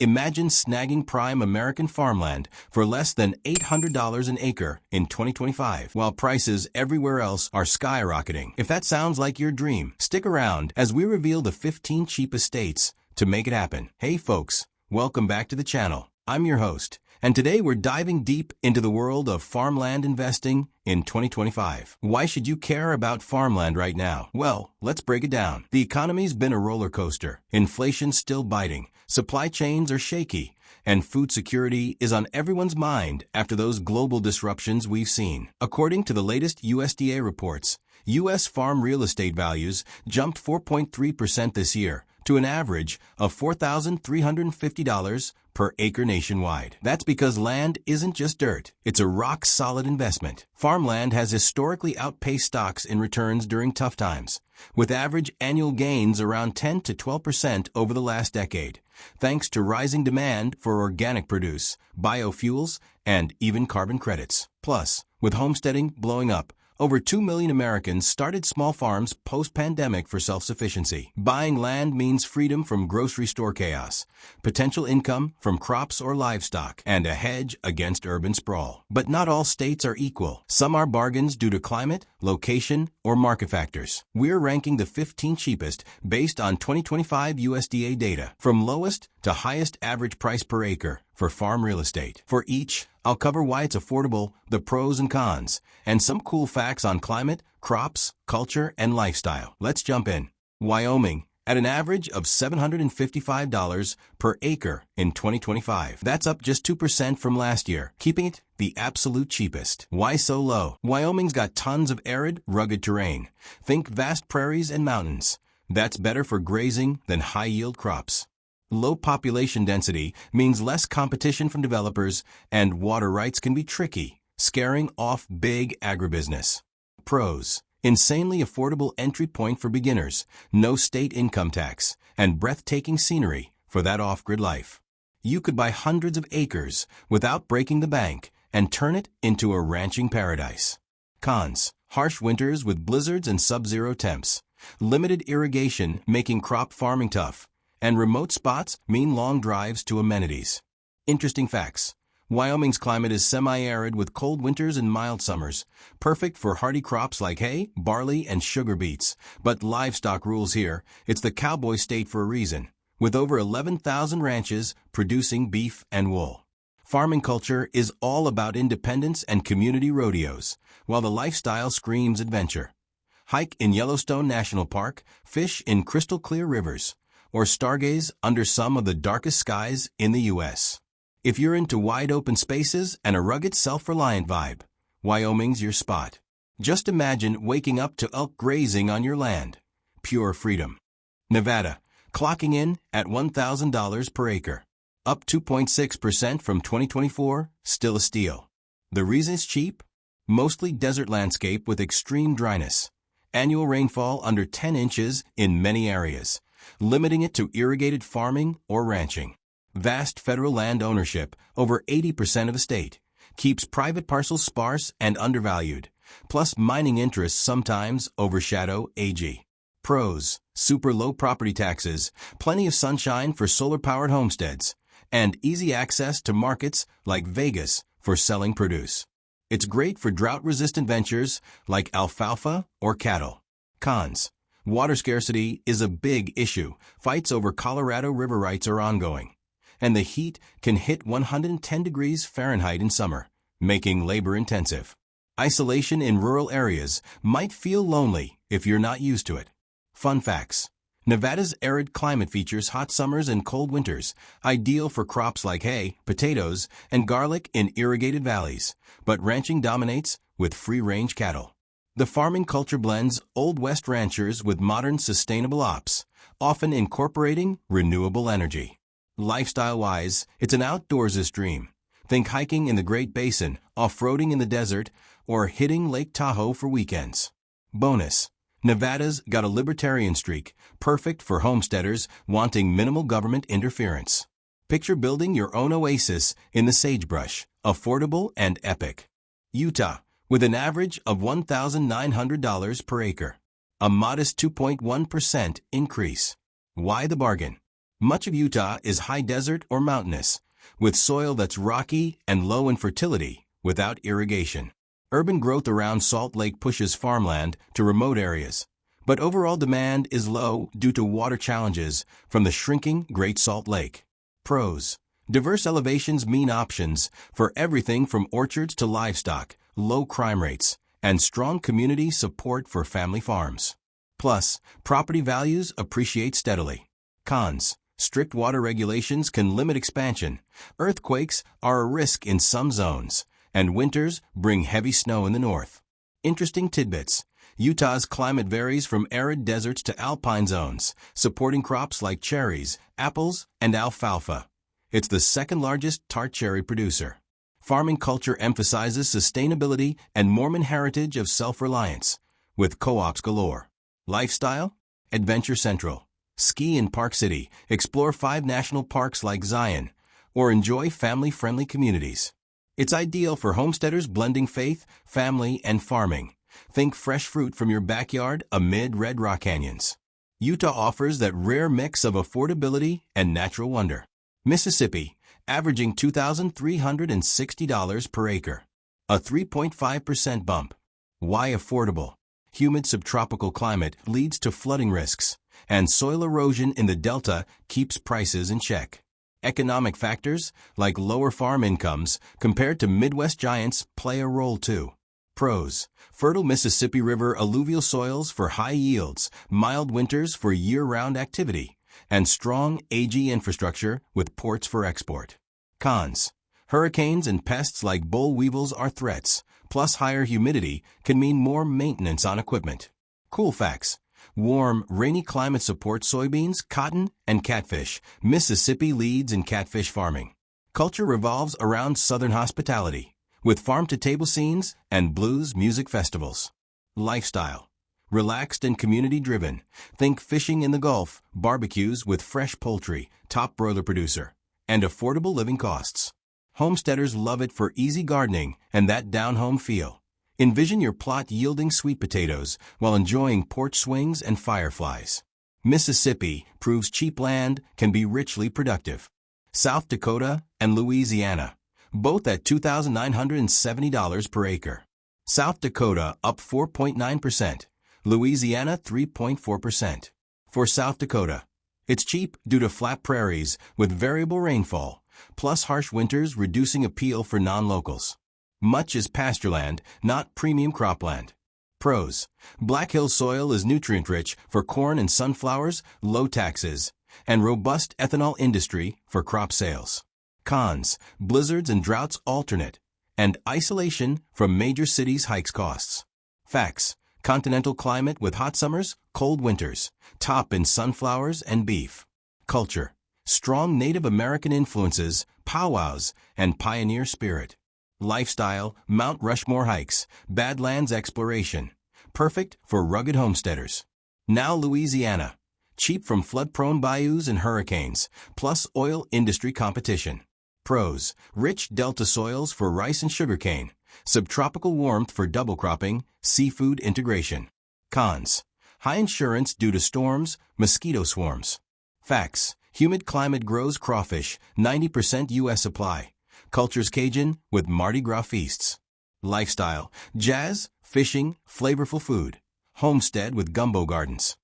Imagine snagging prime American farmland for less than $800 an acre in 2025, while prices everywhere else are skyrocketing. If that sounds like your dream, stick around as we reveal the 15 cheapest states to make it happen. Hey folks, welcome back to the channel. I'm your host, and today we're diving deep into the world of farmland investing in 2025. Why should you care about farmland right now? Well, let's break it down. The economy's been a roller coaster. Inflation's still biting, supply chains are shaky, and food security is on everyone's mind after those global disruptions we've seen. According to the latest USDA reports, U.S. farm real estate values jumped 4.3% this year, to an average of $4,350 per acre nationwide. That's because land isn't just dirt, it's a rock-solid investment. Farmland has historically outpaced stocks in returns during tough times, with average annual gains around 10 to 12% over the last decade, thanks to rising demand for organic produce, biofuels, and even carbon credits. Plus, with homesteading blowing up, over 2 million Americans started small farms post-pandemic for self-sufficiency. Buying land means freedom from grocery store chaos, potential income from crops or livestock, and a hedge against urban sprawl. But not all states are equal. Some are bargains due to climate, location, or market factors. We're ranking the 15 cheapest based on 2025 USDA data, from lowest to highest average price per acre for farm real estate. For each, I'll cover why it's affordable, the pros and cons, and some cool facts on climate, crops, culture, and lifestyle. Let's jump in. Wyoming, at an average of $755 per acre in 2025. That's up just 2% from last year, keeping it the absolute cheapest. Why so low? Wyoming's got tons of arid, rugged terrain. Think vast prairies and mountains. That's better for grazing than high-yield crops. Low population density means less competition from developers, and water rights can be tricky, scaring off big agribusiness. Pros: insanely affordable entry point for beginners, no state income tax, and breathtaking scenery for that off-grid life. You could buy hundreds of acres without breaking the bank and turn it into a ranching paradise. Cons: harsh winters with blizzards and sub-zero temps, limited irrigation making crop farming tough, and remote spots mean long drives to amenities. Interesting facts: Wyoming's climate is semi-arid with cold winters and mild summers, perfect for hardy crops like hay, barley, and sugar beets. But livestock rules here. It's the cowboy state for a reason, with over 11,000 ranches producing beef and wool. Farming culture is all about independence and community rodeos, while the lifestyle screams adventure. Hike in Yellowstone National Park, fish in crystal-clear rivers, or stargaze under some of the darkest skies in the U.S. If you're into wide-open spaces and a rugged, self-reliant vibe, Wyoming's your spot. Just imagine waking up to elk grazing on your land. Pure freedom. Nevada, clocking in at $1,000 per acre. Up 2.6% from 2024, still a steal. The reason it's cheap? Mostly desert landscape with extreme dryness. Annual rainfall under 10 inches in many areas, limiting it to irrigated farming or ranching. Vast federal land ownership, over 80% of the state, keeps private parcels sparse and undervalued, plus mining interests sometimes overshadow AG. Pros: super low property taxes, plenty of sunshine for solar-powered homesteads, and easy access to markets like Vegas for selling produce. It's great for drought-resistant ventures like alfalfa or cattle. Cons: water scarcity is a big issue. Fights over Colorado river rights are ongoing, and the heat can hit 110 degrees Fahrenheit in summer, making labor intensive. Isolation in rural areas might feel lonely if you're not used to it. Fun facts: Nevada's arid climate features hot summers and cold winters, ideal for crops like hay, potatoes, and garlic in irrigated valleys, but ranching dominates with free-range cattle. The farming culture blends Old West ranchers with modern sustainable ops, often incorporating renewable energy. Lifestyle-wise, it's an outdoorsist dream. Think hiking in the Great Basin, off-roading in the desert, or hitting Lake Tahoe for weekends. Bonus: Nevada's got a libertarian streak, perfect for homesteaders wanting minimal government interference. Picture building your own oasis in the sagebrush, affordable and epic. Utah, with an average of $1,900 per acre. A modest 2.1% increase. Why the bargain? Much of Utah is high desert or mountainous, with soil that's rocky and low in fertility without irrigation. Urban growth around Salt Lake pushes farmland to remote areas, but overall demand is low due to water challenges from the shrinking Great Salt Lake. Pros: diverse elevations mean options for everything from orchards to livestock, low crime rates, and strong community support for family farms. Plus, property values appreciate steadily. Cons: strict water regulations can limit expansion, earthquakes are a risk in some zones, and winters bring heavy snow in the north. Interesting tidbits: Utah's climate varies from arid deserts to alpine zones, supporting crops like cherries, apples, and alfalfa. It's the second largest tart cherry producer. Farming culture emphasizes sustainability and Mormon heritage of self-reliance, with co-ops galore. Lifestyle: Adventure Central. Ski in Park City, explore 5 national parks like Zion, or enjoy family-friendly communities. It's ideal for homesteaders blending faith, family, and farming. Think fresh fruit from your backyard amid red rock canyons. Utah offers that rare mix of affordability and natural wonder. Mississippi, averaging $2,360 per acre, a 3.5% bump. Why affordable? Humid subtropical climate leads to flooding risks, and soil erosion in the delta keeps prices in check. Economic factors, like lower farm incomes compared to Midwest giants, play a role too. Pros: fertile Mississippi River alluvial soils for high yields, mild winters for year-round activity, and strong AG infrastructure with ports for export. Cons: hurricanes and pests like boll weevils are threats, plus higher humidity can mean more maintenance on equipment. Cool facts: warm, rainy climate supports soybeans, cotton, and catfish. Mississippi leads in catfish farming. Culture revolves around Southern hospitality, with farm-to-table scenes and blues music festivals. Lifestyle: relaxed and community-driven. Think fishing in the Gulf, barbecues with fresh poultry, top broiler producer, and affordable living costs. Homesteaders love it for easy gardening and that down-home feel. Envision your plot yielding sweet potatoes while enjoying porch swings and fireflies. Mississippi proves cheap land can be richly productive. South Dakota and Louisiana, both at $2,970 per acre. South Dakota up 4.9%, Louisiana 3.4%. For South Dakota, it's cheap due to flat prairies with variable rainfall, plus harsh winters reducing appeal for non-locals. Much is pastureland, not premium cropland. Pros: Black Hills soil is nutrient-rich for corn and sunflowers, low taxes, and robust ethanol industry for crop sales. Cons: blizzards and droughts alternate, and isolation from major cities hikes costs. Facts: continental climate with hot summers, cold winters, top in sunflowers and beef. Culture: strong Native American influences, powwows, and pioneer spirit. Lifestyle: Mount Rushmore hikes, Badlands exploration, perfect for rugged homesteaders. Now Louisiana, cheap from flood-prone bayous and hurricanes, plus oil industry competition. Pros: rich delta soils for rice and sugarcane, subtropical warmth for double cropping, seafood integration. Cons: high insurance due to storms, mosquito swarms. Facts: humid climate grows crawfish, 90% U.S. supply. Culture's Cajun with Mardi Gras feasts. Lifestyle: jazz, fishing, flavorful food. Homestead with gumbo gardens.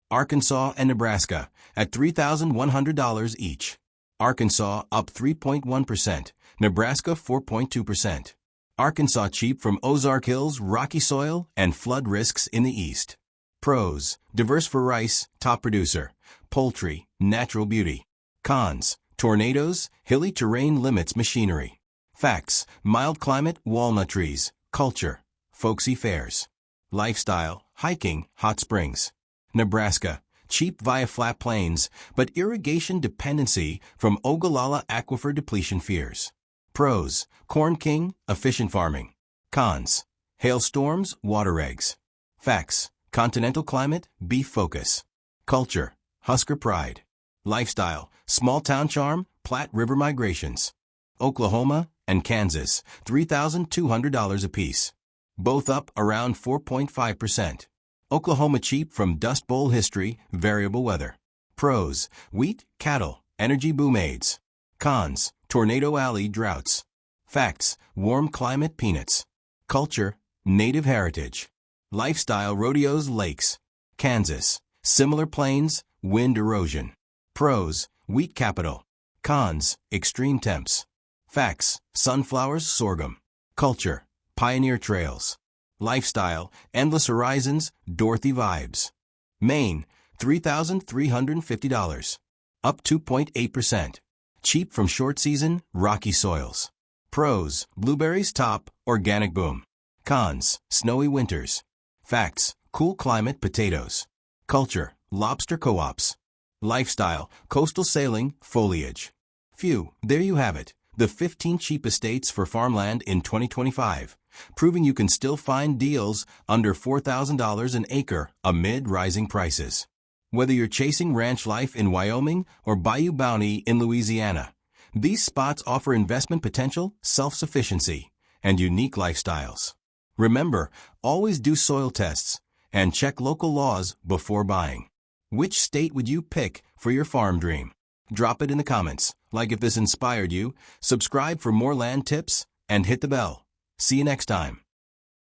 Arkansas and Nebraska at $3,100 each. Arkansas up 3.1%, Nebraska 4.2%. Arkansas cheap from Ozark Hills, rocky soil, and flood risks in the east. Pros: diverse for rice, top producer. Poultry, natural beauty. Cons: tornadoes, hilly terrain limits machinery. Facts: mild climate, walnut trees. Culture: folksy fairs. Lifestyle: hiking, hot springs. Nebraska, cheap via flat plains, but irrigation dependency from Ogallala aquifer depletion fears. Pros: Corn King, efficient farming. Cons: hailstorms, water eggs. Facts: continental climate, beef focus. Culture: Husker pride. Lifestyle: small town charm, Platte River migrations. Oklahoma and Kansas, $3,200 apiece. Both up around 4.5%. Oklahoma cheap from Dust Bowl history, variable weather. Pros: wheat, cattle, energy boom aids. Cons: tornado alley droughts. Facts: warm climate peanuts. Culture: native heritage. Lifestyle: rodeos, lakes. Kansas: similar plains, wind erosion. Pros: wheat capital. Cons: extreme temps. Facts: sunflowers, sorghum. Culture: pioneer trails. Lifestyle: endless horizons, Dorothy vibes. Maine: $3,350. Up 2.8%. Cheap from short season, rocky soils. Pros: blueberries top, organic boom. Cons: snowy winters. Facts: cool climate, potatoes. Culture: lobster co-ops. Lifestyle: coastal sailing, foliage. Phew, there you have it. The 15 cheapest states for farmland in 2025, proving you can still find deals under $4,000 an acre amid rising prices. Whether you're chasing ranch life in Wyoming or Bayou Bounty in Louisiana, these spots offer investment potential, self-sufficiency, and unique lifestyles. Remember, always do soil tests and check local laws before buying. Which state would you pick for your farm dream? Drop it in the comments. Like if this inspired you, subscribe for more land tips, and hit the bell. See you next time.